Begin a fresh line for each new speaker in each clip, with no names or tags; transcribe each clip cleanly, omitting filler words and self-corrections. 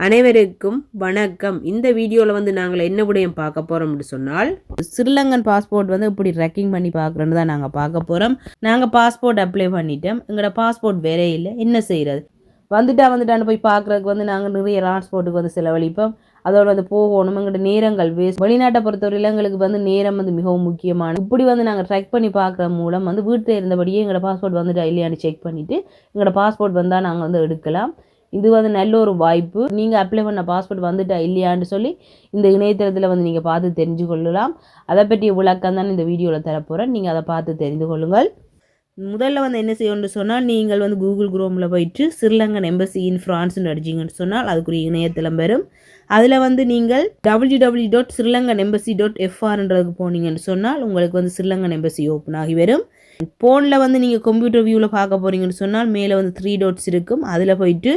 அனைவருக்கும் வணக்கம். இந்த வீடியோவில் வந்து நாங்கள் என்ன விடயம் பார்க்க போகிறோம்னு சொன்னால், ஸ்ரீலங்கன் பாஸ்போர்ட் வந்து இப்படி ட்ரெக்கிங் பண்ணி பார்க்குறோன்னு தான் நாங்கள் பார்க்க போகிறோம். நாங்கள் பாஸ்போர்ட் அப்ளை பண்ணிட்டோம். எங்களோட பாஸ்போர்ட் வேறே இல்லை, என்ன செய்கிறது? வந்துட்டான்னு போய் பார்க்குறதுக்கு வந்து நாங்கள் நிறைய டிரான்ஸ்போர்ட்டுக்கு வந்து செலவழிப்போம். அதோடு வந்து போகணும், எங்களோட நேரங்கள் வேஸ்ட். வெளிநாட்டை பொறுத்தவரையில் எங்களுக்கு வந்து நேரம் வந்து மிகவும் முக்கியமான. இப்படி வந்து நாங்கள் ட்ரெக் பண்ணி பார்க்குற மூலம் வந்து வீட்டில் இருந்தபடியே எங்களோட பாஸ்போர்ட் வந்துட்டா இல்லையான்னு செக் பண்ணிவிட்டு எங்களோட பாஸ்போர்ட் வந்தால் நாங்கள் வந்து எடுக்கலாம். இது வந்து நல்ல ஒரு வாய்ப்பு. நீங்கள் அப்ளை பண்ண பாஸ்போர்ட் வந்துட்டா இல்லையான்னு சொல்லி இந்த இணையதளத்தில் வந்து நீங்கள் பார்த்து தெரிஞ்சு கொள்ளலாம். அதை பற்றிய விளக்கம் தான் இந்த வீடியோவில் தரப்போகிறேன். நீங்கள் அதை பார்த்து தெரிந்து கொள்ளுங்கள். முதல்ல வந்து என்ன செய்யணும்னு சொன்னால், நீங்கள் வந்து கூகுள் குரோமில் போயிட்டு ஸ்ரீலங்கன் எம்பசி இன் ஃப்ரான்ஸ்னு அடிச்சிங்கன்னு சொன்னால் அதுக்குரிய இணையதளம் வரும். அதில் வந்து நீங்கள் www.srilankanembassy.fr போனீங்கன்னு சொன்னால் உங்களுக்கு வந்து ஸ்ரீலங்கன் எம்பசி ஓப்பன் ஆகி வரும். ஃபோனில் வந்து நீங்கள் கம்ப்யூட்டர் வியூவில் பார்க்க போகிறீங்கன்னு சொன்னால் மேலே வந்து 3 dots இருக்கும். அதில் போயிட்டு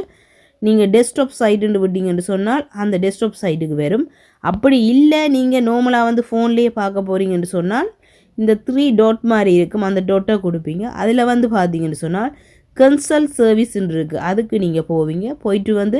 நீங்கள் டெஸ்க்டாப் சைட்டுன்னு விட்டீங்கன்னு சொன்னால் அந்த டெஸ்க்டாப் சைட்டுக்கு வரும். அப்படி இல்லை நீங்கள் நார்மலாக வந்து ஃபோன்லேயே பார்க்க போகிறீங்கன்னு சொன்னால் இந்த 3 dot மாதிரி இருக்கும், அந்த டொட்டை கொடுப்பீங்க. அதில் வந்து பார்த்தீங்கன்னு சொன்னால் கன்சல்ட் சர்வீஸ்ன்னு இருக்குது, அதுக்கு நீங்கள் போவீங்க. போயிட்டு வந்து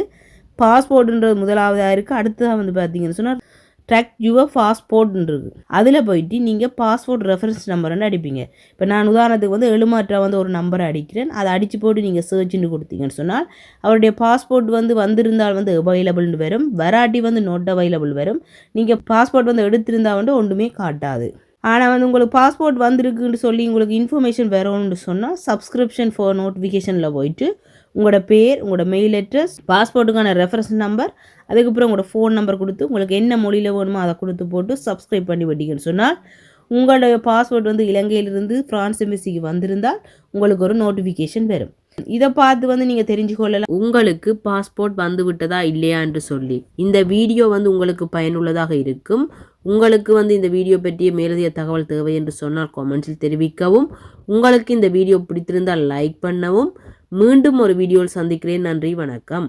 பாஸ்போர்ட்டுன்றது முதலாவதாக இருக்குது. அடுத்ததாக வந்து பார்த்தீங்கன்னு சொன்னால் ட்ராக் யுவர் பாஸ்போர்ட்ன்றது, அதில் போயிட்டு நீங்கள் பாஸ்போர்ட் ரெஃபரன்ஸ் நம்பர்னு அடிப்பீங்க. இப்போ நான் உதாரணத்துக்கு வந்து எழுமாற்ற வந்து ஒரு நம்பரை அடிக்கிறேன். அதை அடித்து போட்டு நீங்கள் சர்ச்னு கொடுத்தீங்கன்னு சொன்னால் அவருடைய பாஸ்போர்ட் வந்து வந்திருந்தால் வந்து அவைலபிள்னு வரும், வராட்டி வந்து நாட் அவைலபிள் வரும். நீங்கள் பாஸ்போர்ட் வந்து எடுத்திருந்தால் வந்து ஒன்றுமே காட்டாது. ஆனால் வந்து உங்களுக்கு பாஸ்போர்ட் வந்திருக்குன்னு சொல்லி உங்களுக்கு இன்ஃபர்மேஷன் வரணும்னு சொன்னால் சப்ஸ்கிரிப்ஷன் ஃபார் நோட்டிஃபிகேஷனில் போயிட்டு உங்களோட பேர், உங்களோட மெயில் அட்ரஸ், பாஸ்போர்ட்டுக்கான ரெஃபரன்ஸ் நம்பர், அதுக்கப்புறம் உங்களோட ஃபோன் நம்பர் கொடுத்து உங்களுக்கு என்ன மொழியில் வேணுமோ அதை கொடுத்து போட்டு சப்ஸ்கிரைப் பண்ணி விட்டீங்கன்னு சொன்னால் உங்களோட பாஸ்போர்ட் வந்து இலங்கையிலிருந்து ஃப்ரான்ஸ் எம்பசிக்கு வந்திருந்தால் உங்களுக்கு ஒரு நோட்டிஃபிகேஷன் வரும். இதை பார்த்து வந்து நீங்கள் தெரிஞ்சுக்கொள்ளலாம் உங்களுக்கு பாஸ்போர்ட் வந்து விட்டதா இல்லையா என்று சொல்லி. இந்த வீடியோ வந்து உங்களுக்கு பயனுள்ளதாக இருக்கும். உங்களுக்கு வந்து இந்த வீடியோ பற்றிய மேலதிக தகவல் தேவை என்று சொன்னால் கமெண்ட்ஸில் தெரிவிக்கவும். உங்களுக்கு இந்த வீடியோ பிடித்திருந்தால் லைக் பண்ணவும். மீண்டும் ஒரு வீடியோவில் சந்திக்கிறேன். நன்றி, வணக்கம்.